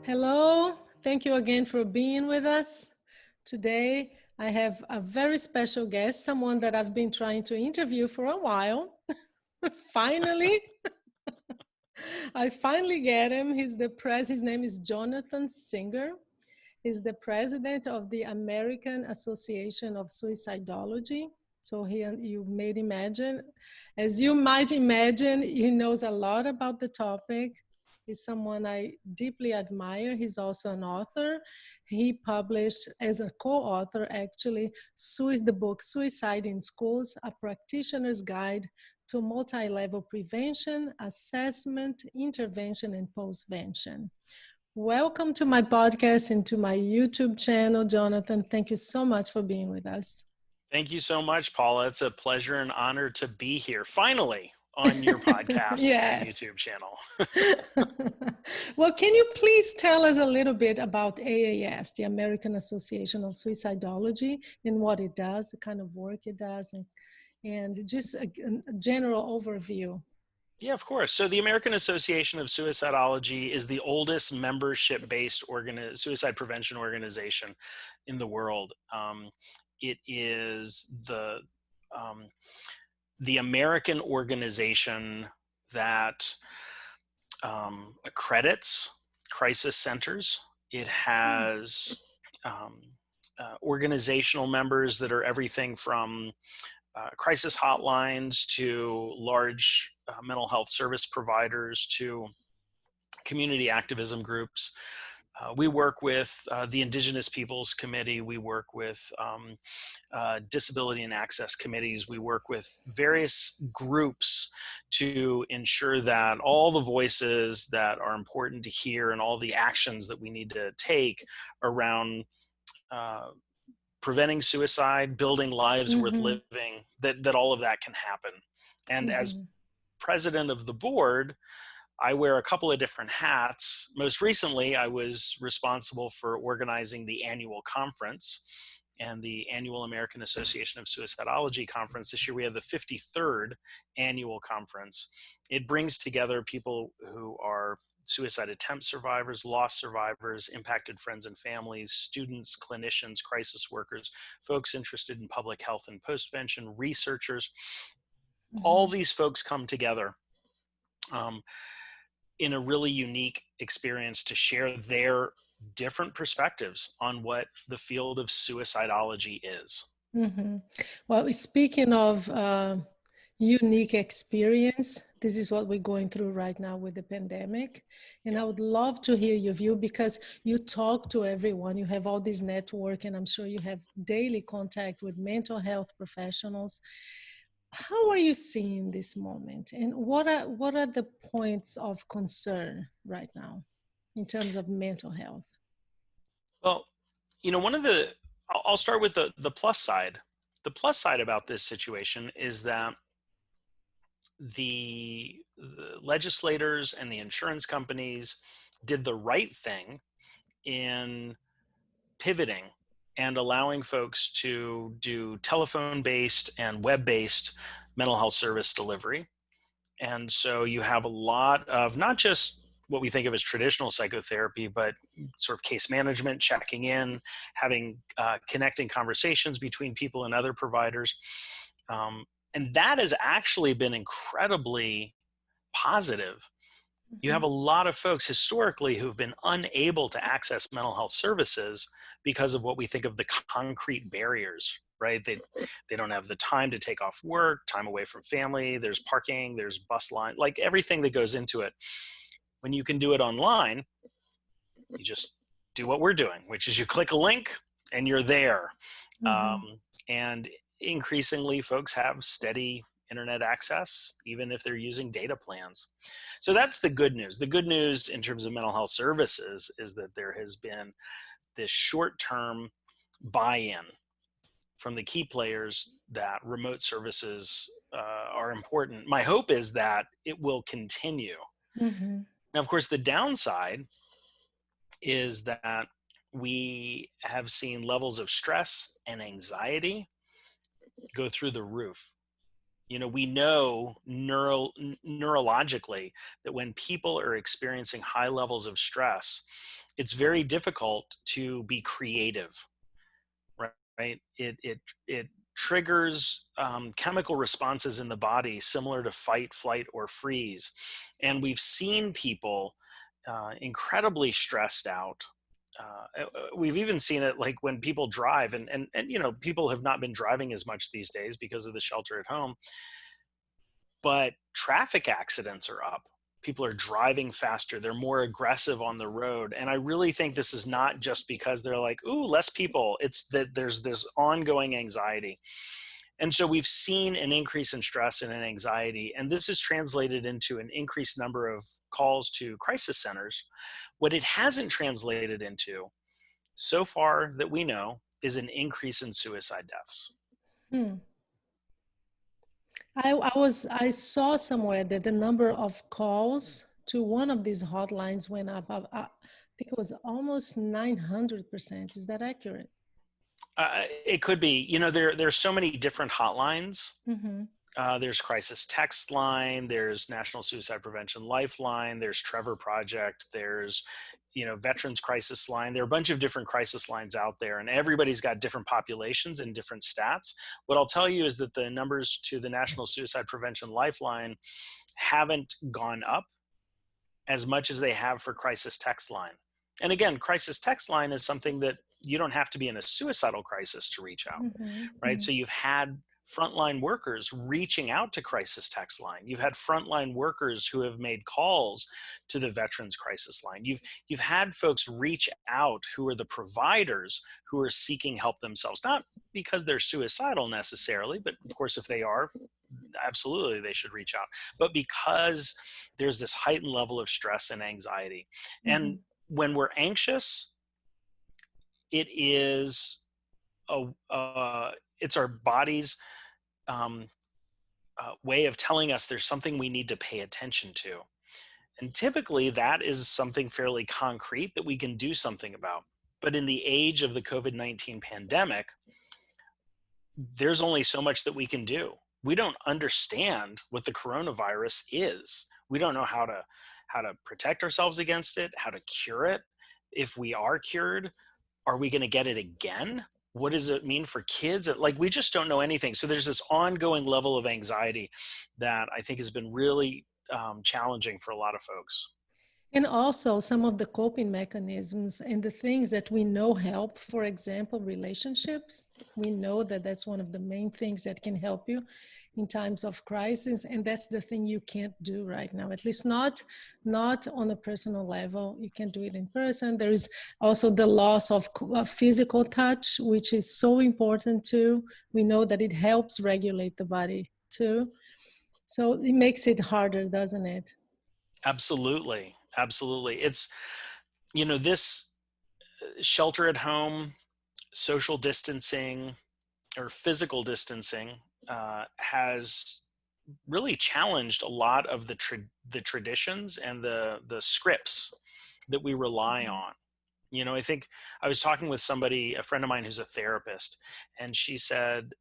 Hello, thank you again for being with us. Today, I have a very special guest, someone that I've been trying to interview for a while. Finally, I finally get him. His name is Jonathan Singer. He's the president of the American Association of Suicidology. So you might imagine, he knows a lot about the topic. He's someone I deeply admire. He's also an author. He published as a co-author, actually, the book Suicide in Schools, A Practitioner's Guide to Multi-Level Prevention, Assessment, Intervention, and Postvention. Welcome to my podcast and to my YouTube channel, Jonathan. Thank you so much for being with us. Thank you so much, Paula. It's a pleasure and honor to be here, finally, on your podcast and YouTube channel. Well, can you please tell us a little bit about AAS, the American Association of Suicidology, and what it does, the kind of work it does, and just a general overview? Yeah, of course. So the American Association of Suicidology is the oldest membership-based suicide prevention organization in the world. It is the American organization that accredits crisis centers. It has organizational members that are everything from crisis hotlines to large mental health service providers to community activism groups. We work with the Indigenous Peoples Committee. We work with disability and access committees. We work with various groups to ensure that all the voices that are important to hear and all the actions that we need to take around preventing suicide, building lives worth living, that all of that can happen. And as president of the board, I wear a couple of different hats. Most recently, I was responsible for organizing the annual conference and the annual American Association of Suicidology conference. This year we have the 53rd annual conference. It brings together people who are suicide attempt survivors, loss survivors, impacted friends and families, students, clinicians, crisis workers, folks interested in public health and postvention, researchers. All these folks come together in a really unique experience to share their different perspectives on what the field of suicidology is. Well, speaking of unique experience, this is what we're going through right now with the pandemic. And I would love to hear your view because you talk to everyone, you have all this network, and I'm sure you have daily contact with mental health professionals. How are you seeing this moment? And what are the points of concern right now in terms of mental health? Well, you know, I'll start with the plus side. The plus side about this situation is that the legislators and the insurance companies did the right thing in pivoting and allowing folks to do telephone-based and web-based mental health service delivery. And so you have a lot of not just what we think of as traditional psychotherapy, but sort of case management, checking in, having connecting conversations between people and other providers. And that has actually been incredibly positive. You have a lot of folks historically who've been unable to access mental health services because of what we think of the concrete barriers, right? They don't have the time to take off work, time away from family, there's parking, there's bus line, like everything that goes into it. When you can do it online, you just do what we're doing, which is you click a link and you're there. And increasingly folks have steady internet access, even if they're using data plans. So that's the good news. The good news in terms of mental health services is that there has been this short-term buy-in from the key players that remote services are important. My hope is that it will continue. Now, of course, the downside is that we have seen levels of stress and anxiety go through the roof. We know neurologically that when people are experiencing high levels of stress, it's very difficult to be creative, right? It triggers chemical responses in the body similar to fight, flight, or freeze. And we've seen people incredibly stressed out. We've even seen it like when people drive, and people have not been driving as much these days because of the shelter at home, but traffic accidents are up. People are driving faster. They're more aggressive on the road. And I really think this is not just because they're like, ooh, less people. It's that there's this ongoing anxiety. And so we've seen an increase in stress and in anxiety, and this is translated into an increased number of calls to crisis centers. What it hasn't translated into so far that we know is an increase in suicide deaths. Hmm. I saw somewhere that the number of calls to one of these hotlines went up. I think it was almost 900%. Is that accurate? It could be. There's so many different hotlines. Mm-hmm. There's Crisis Text Line, there's National Suicide Prevention Lifeline, there's Trevor Project, there's Veterans Crisis Line. There are a bunch of different crisis lines out there, and everybody's got different populations and different stats. What I'll tell you is that the numbers to the National Suicide Prevention Lifeline haven't gone up as much as they have for Crisis Text Line. And again, Crisis Text Line is something that you don't have to be in a suicidal crisis to reach out, Mm-hmm. right? Mm-hmm. So you've had frontline workers reaching out to Crisis Text Line. You've had frontline workers who have made calls to the Veterans Crisis Line. You've had folks reach out who are the providers who are seeking help themselves, not because they're suicidal necessarily, but of course, if they are, absolutely they should reach out, but because there's this heightened level of stress and anxiety. Mm-hmm. And when we're anxious, it is it's our body's way of telling us there's something we need to pay attention to. And typically that is something fairly concrete that we can do something about. But in the age of the COVID-19 pandemic, there's only so much that we can do. We don't understand what the coronavirus is. We don't know how to protect ourselves against it, how to cure it. If we are cured, are we going to get it again? What does it mean for kids? Like, we just don't know anything. So there's this ongoing level of anxiety that I think has been really challenging for a lot of folks. And also some of the coping mechanisms and the things that we know help, for example, relationships. We know that that's one of the main things that can help you in times of crisis. And that's the thing you can't do right now, at least not on a personal level. You can do it in person. There is also the loss of physical touch, which is so important too. We know that it helps regulate the body too. So it makes it harder, doesn't it? Absolutely. Absolutely. It's, this shelter at home, social distancing, or physical distancing has really challenged a lot of the traditions and the scripts that we rely on. I think I was talking with somebody, a friend of mine who's a therapist, and she said,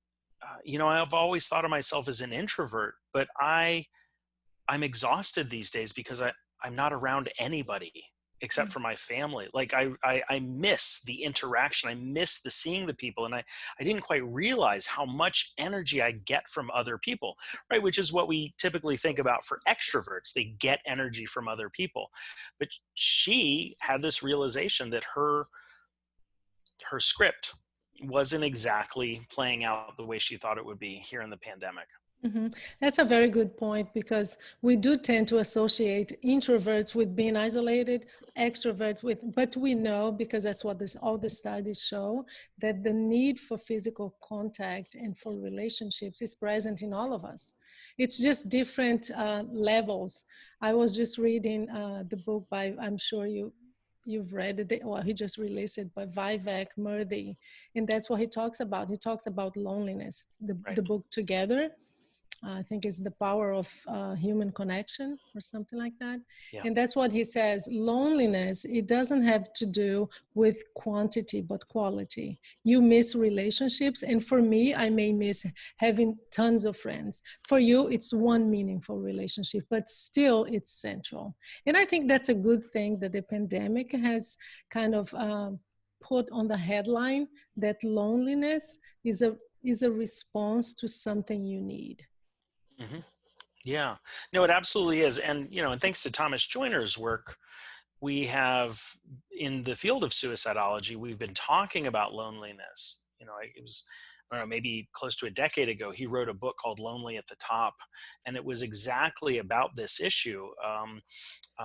I've always thought of myself as an introvert, but I'm exhausted these days because I'm not around anybody except for my family. Like I miss the interaction. I miss the seeing the people. And I didn't quite realize how much energy I get from other people, right? Which is what we typically think about for extroverts. They get energy from other people. But she had this realization that her script wasn't exactly playing out the way she thought it would be here in the pandemic. Mm-hmm. That's a very good point, because we do tend to associate introverts with being isolated, extroverts with, but we know, because that's what all the studies show, that the need for physical contact and for relationships is present in all of us. It's just different levels. I was just reading the book by, I'm sure you've read it, well, he just released it, by Vivek Murthy, and that's what he talks about. He talks about loneliness, Right. the book Together. I think it's the power of human connection or something like that. Yeah. And that's what he says. Loneliness, it doesn't have to do with quantity, but quality. You miss relationships. And for me, I may miss having tons of friends. For you, it's one meaningful relationship, but still it's central. And I think that's a good thing that the pandemic has kind of put on the headline, that loneliness is a response to something you need. Hmm. Yeah. No, it absolutely is. And, and thanks to Thomas Joyner's work, we have in the field of suicidology, we've been talking about loneliness. It was, I don't know, maybe close to a decade ago, he wrote a book called Lonely at the Top. And it was exactly about this issue,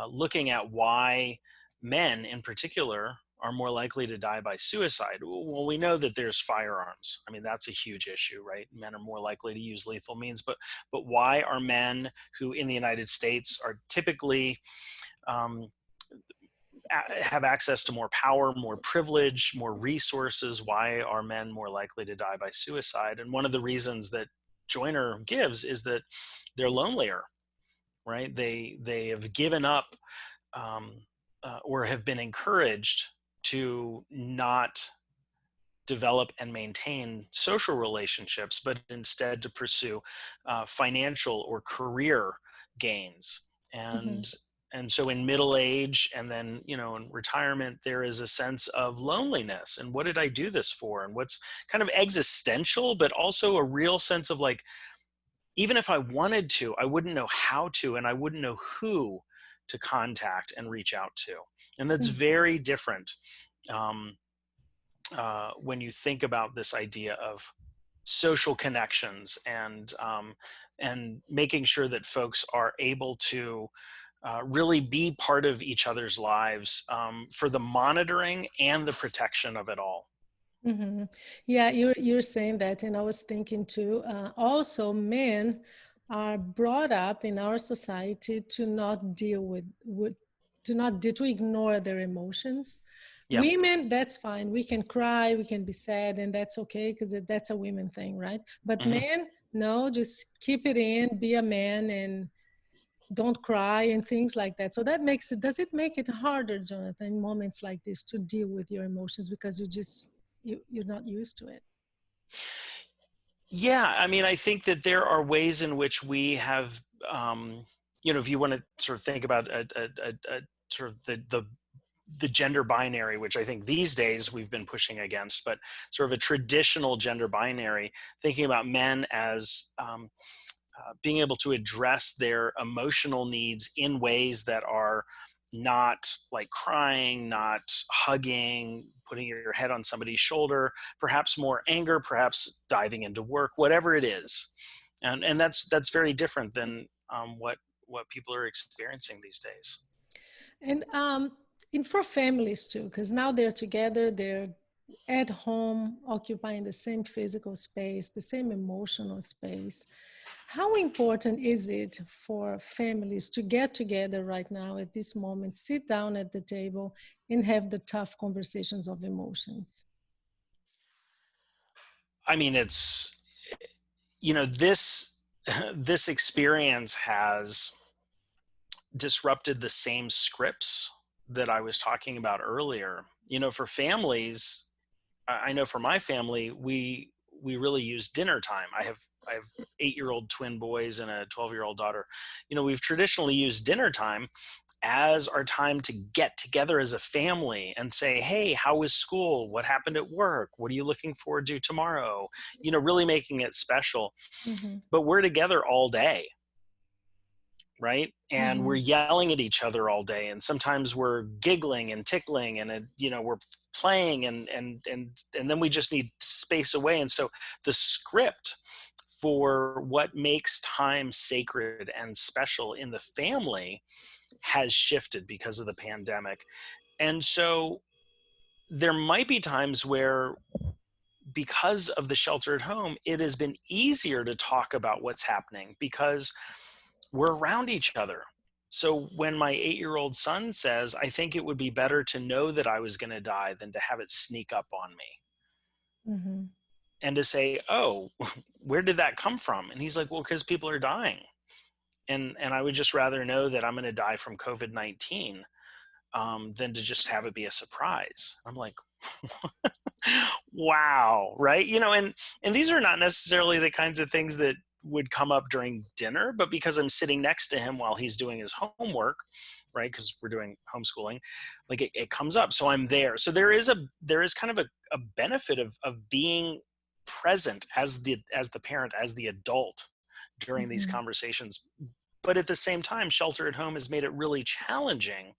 looking at why men in particular are more likely to die by suicide. Well, we know that there's firearms. I mean, that's a huge issue, right? Men are more likely to use lethal means, but why are men who in the United States are typically um, have access to more power, more privilege, more resources, why are men more likely to die by suicide? And one of the reasons that Joyner gives is that they're lonelier, right? They have given up um, or have been encouraged to not develop and maintain social relationships, but instead to pursue financial or career gains. Mhm. And so in middle age and then, in retirement, there is a sense of loneliness. And what did I do this for? And what's kind of existential, but also a real sense of like, even if I wanted to, I wouldn't know how to, and I wouldn't know who to contact and reach out to. And that's Mm. very different um, when you think about this idea of social connections and making sure that folks are able to really be part of each other's lives for the monitoring and the protection of it all. Mhm. Yeah, you're saying that, and I was thinking too. Also, men are brought up in our society to not deal with to not to ignore their emotions. Yeah. Women, that's fine. We can cry, we can be sad, and that's okay because that's a women thing, right? But Hmm. men, no, just keep it in, be a man, and don't cry and things like that. So that makes it, does it make it harder, Jonathan, in moments like this to deal with your emotions because you're not used to it? Yeah, I mean, I think that there are ways in which we have, if you want to sort of think about a sort of the gender binary, which I think these days we've been pushing against, but sort of a traditional gender binary, thinking about men as being able to address their emotional needs in ways that are not like crying, not hugging, putting your head on somebody's shoulder, perhaps more anger, perhaps diving into work, whatever it is. And that's very different than what people are experiencing these days. And for families too, because now they're together, they're at home, occupying the same physical space, the same emotional space. How important is it for families to get together right now at this moment, sit down at the table, and have the tough conversations of emotions? I mean, it's, this this experience has disrupted the same scripts that I was talking about earlier. For families, I know for my family, we really use dinner time. I have 8-year-old twin boys and a 12-year-old daughter. We've traditionally used dinner time as our time to get together as a family and say, hey, how was school? What happened at work? What are you looking forward to tomorrow? Really making it special. Mm-hmm. But we're together all day, right? And we're Mm-hmm. yelling at each other all day, and sometimes we're giggling and tickling, and we're playing, and then we just need space away. And so the script for what makes time sacred and special in the family has shifted because of the pandemic. And so there might be times where, because of the shelter at home, it has been easier to talk about what's happening because we're around each other. So when my 8-year-old son says, I think it would be better to know that I was going to die than to have it sneak up on me, Mm-hmm. and to say, oh, where did that come from? And he's like, well, because people are dying. And I would just rather know that I'm going to die from COVID-19 than to just have it be a surprise. I'm like, wow, right? And these are not necessarily the kinds of things that would come up during dinner, but because I'm sitting next to him while he's doing his homework, right? Because we're doing homeschooling, like it comes up. So I'm there. So there is kind of a benefit of being present as the parent, as the adult during these conversations. But at the same time, shelter at home has made it really challenging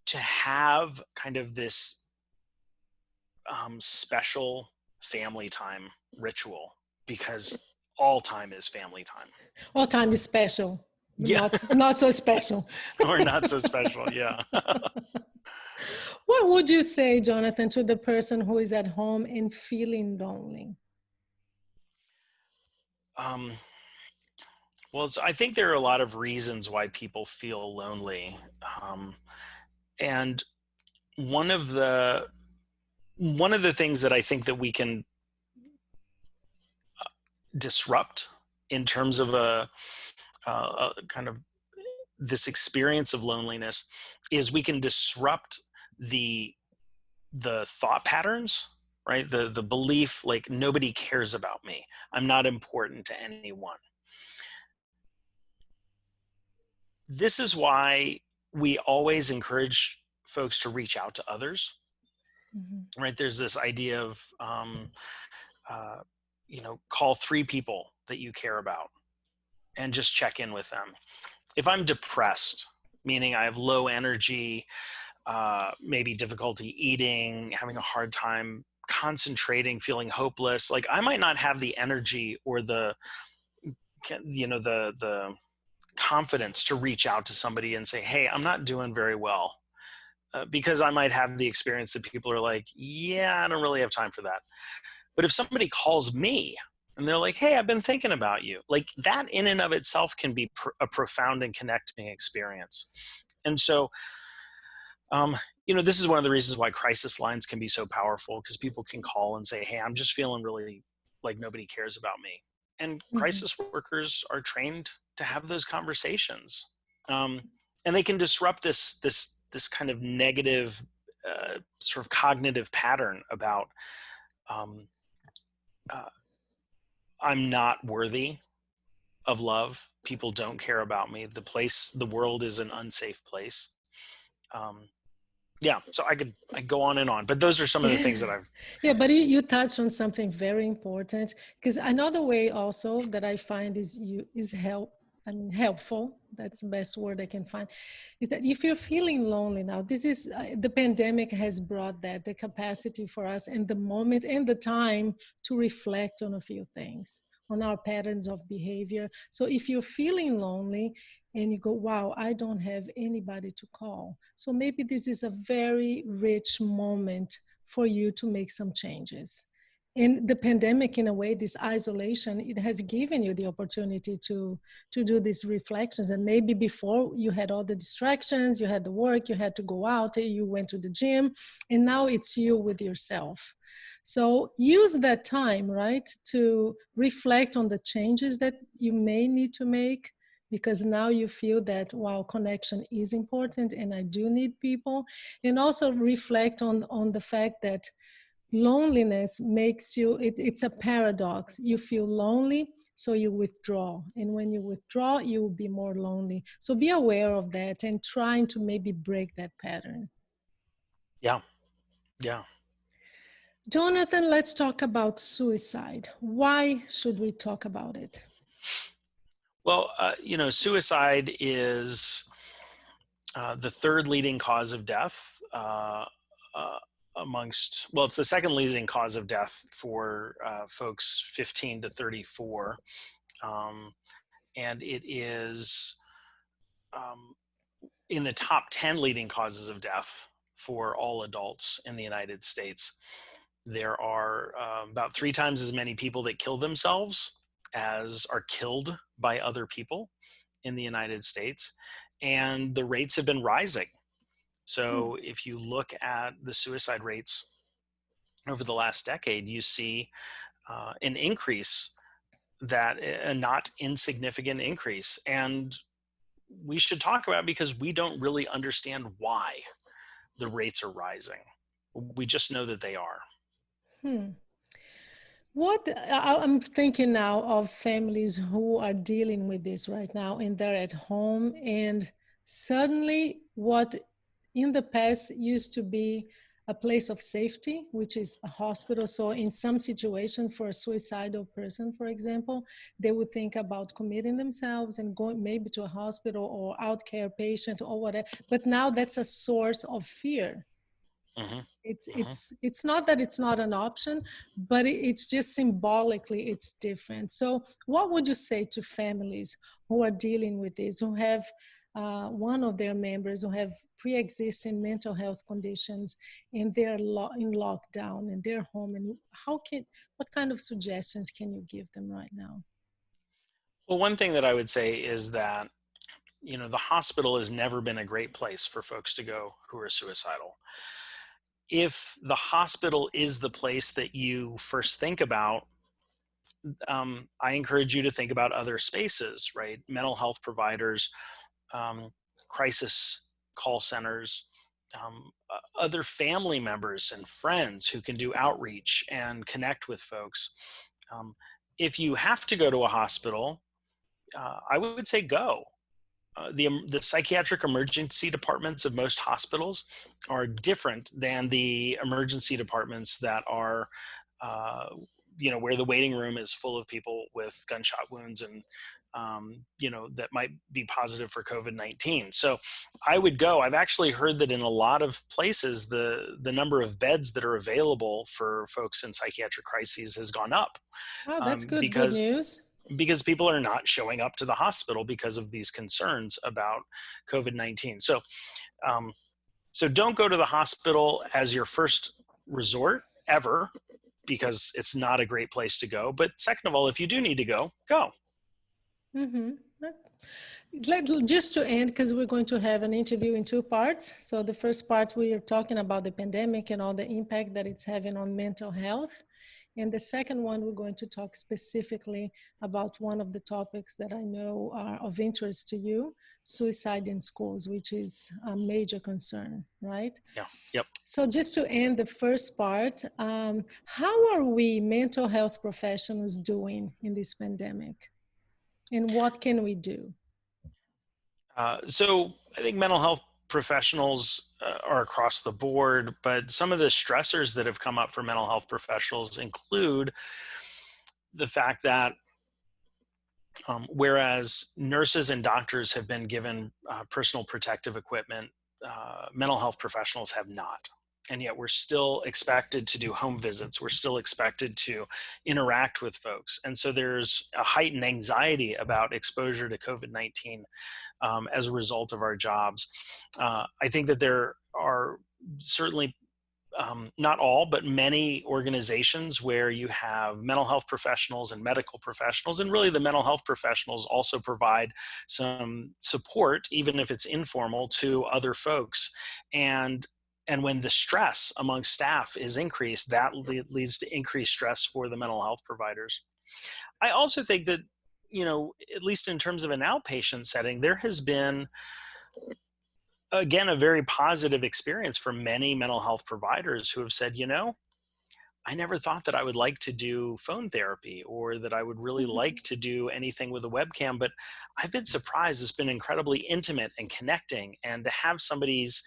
to have kind of this special family time ritual, because all time is family time. All time is special. Yeah. Not so special. Or not so special. Yeah. What would you say, Jonathan, to the person who is at home and feeling lonely? Well, I think there are a lot of reasons why people feel lonely. And one of the things that I think that we can disrupt in terms of a kind of this experience of loneliness is we can disrupt the thought patterns, right? The belief, like, nobody cares about me. I'm not important to anyone. This is why we always encourage folks to reach out to others, right? There's this idea of, call 3 people that you care about and just check in with them. If I'm depressed, meaning I have low energy, maybe difficulty eating, having a hard time concentrating, feeling hopeless, like I might not have the energy or the confidence to reach out to somebody and say, hey, I'm not doing very well, because I might have the experience that people are like, yeah, I don't really have time for that. But if somebody calls me and they're like, hey, I've been thinking about you, like that in and of itself can be a profound and connecting experience. And so, this is one of the reasons why crisis lines can be so powerful, because people can call and say, hey, I'm just feeling really like nobody cares about me. And crisis workers are trained to have those conversations. And they can disrupt this kind of negative sort of cognitive pattern about I'm not worthy of love. People don't care about me. The world is an unsafe place. Yeah, so I go on and on, but those are some of the things that I've. Yeah, but you touched on something very important, because another way also that I find is helpful. That's the best word I can find. Is that if you're feeling lonely now, this is the pandemic has brought that, the capacity for us and the moment and the time to reflect on a few things, on our patterns of behavior. So if you're feeling lonely and you go, wow, I don't have anybody to call, so maybe this is a very rich moment for you to make some changes. In the pandemic, in a way, this isolation, it has given you the opportunity to do these reflections. And maybe before you had all the distractions, you had the work, you had to go out, you went to the gym, and now it's you with yourself. So use that time, right, to reflect on the changes that you may need to make, because now you feel that, wow, connection is important and I do need people. And also reflect on the fact that loneliness makes you, it's a paradox. You feel lonely, so you withdraw. And when you withdraw, you will be more lonely. So be aware of that and trying to maybe break that pattern. Yeah. Yeah. Jonathan, let's talk about suicide. Why should we talk about it? Well, suicide is the 3rd leading cause of death it's the 2nd leading cause of death for folks 15 to 34. And it is in the top 10 leading causes of death for all adults in the United States. There are about 3 times as many people that kill themselves as are killed by other people in the United States. And the rates have been rising. So if you look at the suicide rates over the last decade, you see an increase, that a not insignificant increase. And we should talk about it because we don't really understand why the rates are rising. We just know that they are. Hmm. I'm thinking now of families who are dealing with this right now and they're at home, and suddenly what in the past used to be a place of safety, which is a hospital. So in some situation for a suicidal person, for example, they would think about committing themselves and going maybe to a hospital or out care patient or whatever. But now that's a source of fear. Hmm. It's not that it's not an option, but it's just symbolically it's different. So what would you say to families who are dealing with this, who have one of their members who have pre-existing mental health conditions, and they're in lockdown in their home, and what kind of suggestions can you give them right now? Well, one thing that I would say is that, the hospital has never been a great place for folks to go who are suicidal. If the hospital is the place that you first think about, I encourage you to think about other spaces, right? Mental health providers, um, crisis call centers, other family members and friends who can do outreach and connect with folks. Um, if you have to go to a hospital, I would say go. The psychiatric emergency departments of most hospitals are different than the emergency departments that are, uh, where the waiting room is full of people with gunshot wounds and, that might be positive for COVID-19. So I would go. I've actually heard that in a lot of places, the number of beds that are available for folks in psychiatric crises has gone up, Oh, that's good because news. people are not showing up to the hospital because of these concerns about COVID-19. Um, so don't go to the hospital as your first resort ever, because it's not a great place to go. But second of all, if you do need to go, go. Mm-hmm. Just to end, because we're going to have an interview in two parts. So the first part, we are talking about the pandemic and all the impact that it's having on mental health. And the second one, we're going to talk specifically about one of the topics that I know are of interest to you, suicide in schools, which is a major concern, right? Yeah. Yep. So just to end the first part, how are we mental health professionals doing in this pandemic? And what can we do? So I think mental health professionals are across the board, but some of the stressors that have come up for mental health professionals include the fact that, whereas nurses and doctors have been given personal protective equipment, mental health professionals have not. And yet we're still expected to do home visits. We're still expected to interact with folks. And so there's a heightened anxiety about exposure to COVID-19 as a result of our jobs. I think that there are certainly, not all, but many organizations where you have mental health professionals and medical professionals, and really the mental health professionals also provide some support, even if it's informal, to other folks. And when the stress among staff is increased, that leads to increased stress for the mental health providers. I also think that, at least in terms of an outpatient setting, there has been, again, a very positive experience for many mental health providers who have said, I never thought that I would like to do phone therapy or that I would really like to do anything with a webcam, but I've been surprised. It's been incredibly intimate and connecting, and to have somebody's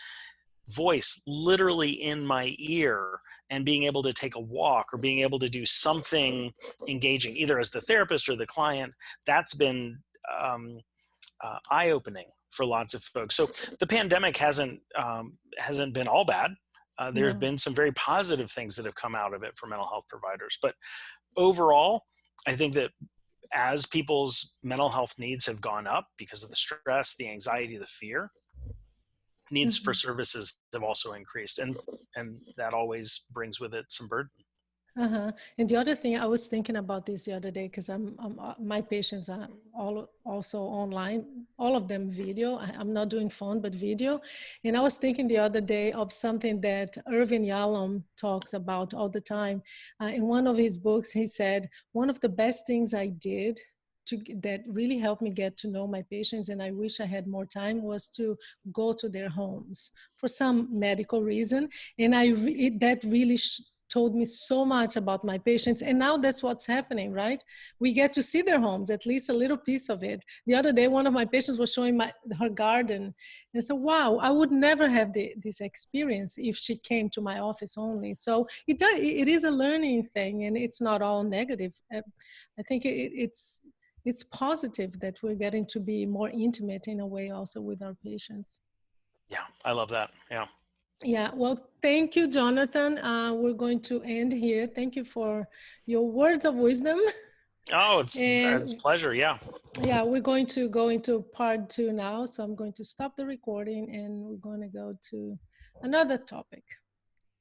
voice literally in my ear and being able to take a walk or being able to do something engaging, either as the therapist or the client, that's been eye-opening for lots of folks. So the pandemic hasn't been all bad. There's No. been some very positive things that have come out of it for mental health providers. But overall, I think that as people's mental health needs have gone up because of the stress, the anxiety, the fear, needs for Mhm. services have also increased, and that always brings with it some burden. Uh-huh. And the other thing, I was thinking about this the other day because my patients are all also online all of them video. I'm not doing phone, but video. And I was thinking the other day of something that Irvin Yalom talks about all the time. In one of his books, he said, one of the best things I did that really helped me get to know my patients, and I wish I had more time, was to go to their homes for some medical reason. And that really told me so much about my patients. And now that's what's happening, right? We get to see their homes, at least a little piece of it. The other day, one of my patients was showing her garden. And I said, wow, I would never have this experience if she came to my office only. So it is a learning thing, and it's not all negative. I think it's positive that we're getting to be more intimate in a way also with our patients. Yeah, I love that. Yeah. Yeah, well, thank you, Jonathan. We're going to end here. Thank you for your words of wisdom. Oh, it's a pleasure. Yeah. Yeah, we're going to go into part 2 now. So I'm going to stop the recording and we're going to go to another topic.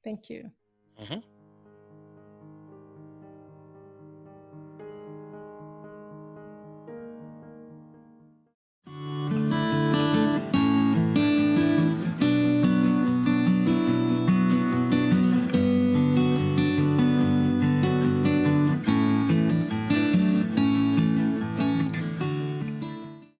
Thank you. Mm-hmm.